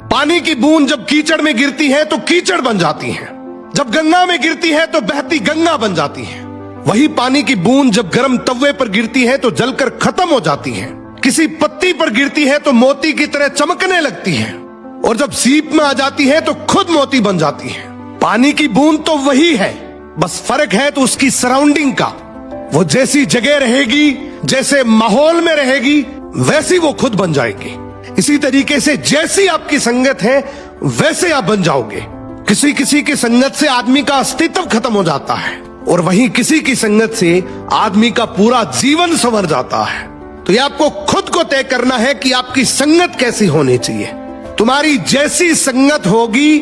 पानी की बूंद जब कीचड़ में गिरती है तो कीचड़ बन जाती है, जब गंगा में गिरती है तो बहती गंगा बन जाती है। वही पानी की बूंद जब गर्म तवे पर गिरती है तो जलकर खत्म हो जाती है। किसी पत्ती पर गिरती है तो मोती की तरह चमकने लगती है, और जब सीप में आ जाती है तो खुद मोती बन जाती है। पानी की बूंद तो वही है, बस फर्क है तो उसकी सराउंडिंग का। वो जैसी जगह रहेगी, जैसे माहौल में रहेगी, वैसी वो खुद बन जाएगी। इसी तरीके से जैसी आपकी संगत है वैसे आप बन जाओगे। किसी किसी की संगत से आदमी का अस्तित्व खत्म हो जाता है, और वहीं किसी की संगत से आदमी का पूरा जीवन संवर जाता है। तो ये आपको खुद को तय करना है कि आपकी संगत कैसी होनी चाहिए। तुम्हारी जैसी संगत होगी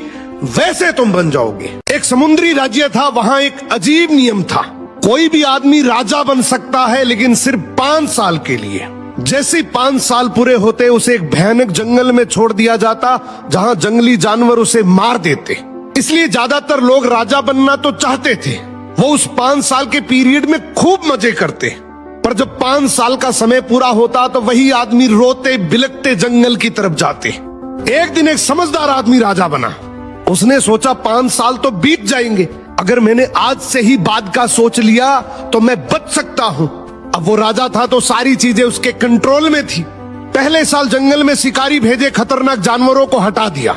वैसे तुम बन जाओगे। एक समुद्री राज्य था, वहां एक अजीब नियम था, कोई भी आदमी राजा बन सकता है लेकिन सिर्फ 5 साल के लिए। जैसे 5 साल पूरे होते उसे एक भयानक जंगल में छोड़ दिया जाता, जहां जंगली जानवर उसे मार देते। इसलिए ज्यादातर लोग राजा बनना तो चाहते थे, वो उस 5 साल के पीरियड में खूब मजे करते। पर जब 5 साल का समय पूरा होता तो वही आदमी रोते बिलखते जंगल की तरफ जाते। एक दिन एक समझदार आदमी राजा बना। उसने सोचा 5 साल तो बीत जाएंगे, अगर मैंने आज से ही बाद का सोच लिया तो मैं बच सकता हूँ। अब वो राजा था तो सारी चीजें उसके कंट्रोल में थी। पहले साल जंगल में शिकारी भेजे, खतरनाक जानवरों को हटा दिया।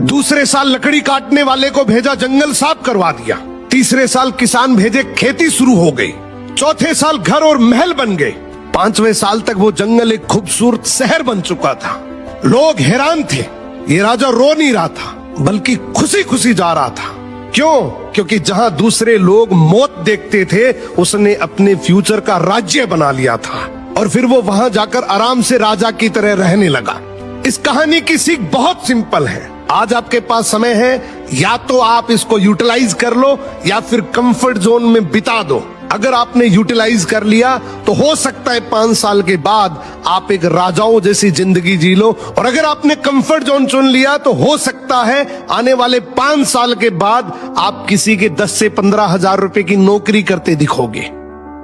दूसरे साल लकड़ी काटने वाले को भेजा, जंगल साफ करवा दिया। तीसरे साल किसान भेजे, खेती शुरू हो गई। चौथे साल घर और महल बन गए। 5वें साल तक वो जंगल एक खूबसूरत शहर बन चुका था। लोग हैरान थे, ये राजा रो नहीं रहा था बल्कि खुशी खुशी जा रहा था। क्यों? क्योंकि जहां दूसरे लोग मौत देखते थे, उसने अपने फ्यूचर का राज्य बना लिया था, और फिर वो वहां जाकर आराम से राजा की तरह रहने लगा। इस कहानी की सीख बहुत सिंपल है। आज आपके पास समय है, या तो आप इसको यूटिलाइज कर लो या फिर कंफर्ट जोन में बिता दो। अगर आपने यूटिलाइज कर लिया तो हो सकता है 5 साल के बाद आप एक राजाओं जैसी जिंदगी जी लो, और अगर आपने कंफर्ट जोन चुन लिया तो हो सकता है आने वाले 5 साल के बाद आप किसी के 10 से 15 हजार रुपए की नौकरी करते दिखोगे।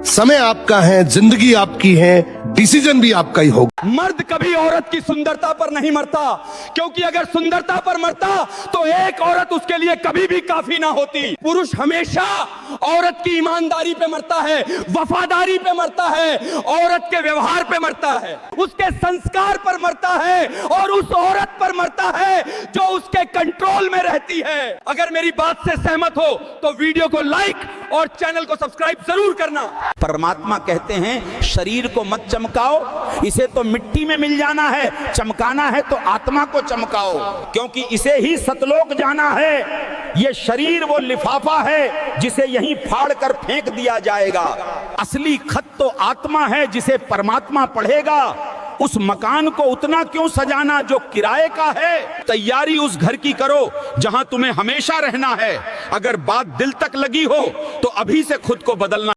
समय आपका है, जिंदगी आपकी है, डिसीजन भी आपका ही होगा। मर्द कभी औरत की सुंदरता पर नहीं मरता, क्योंकि अगर सुंदरता पर मरता तो एक औरत उसके लिए कभी भी काफी ना होती। पुरुष हमेशा औरत की ईमानदारी पे मरता है, वफादारी पे मरता है, औरत के व्यवहार पे मरता है, उसके संस्कार पर मरता है, और उस औरत पर मरता है जो उसके कंट्रोल में रहती है। अगर मेरी बात से सहमत हो तो वीडियो को लाइक और चैनल को सब्सक्राइब जरूर करना। परमात्मा कहते हैं शरीर को मत चमकाओ, इसे तो मिट्टी में मिल जाना है, चमकाना है तो आत्मा को चमकाओ, क्योंकि इसे ही सतलोक जाना है। ये शरीर वो लिफाफा है जिसे यहीं फाड़ कर फेंक दिया जाएगा। असली खत तो आत्मा है जिसे परमात्मा पढ़ेगा। उस मकान को उतना क्यों सजाना जो किराए का है? तैयारी उस घर की करो जहां तुम्हें हमेशा रहना है। अगर बात दिल तक लगी हो तो अभी से खुद को बदलना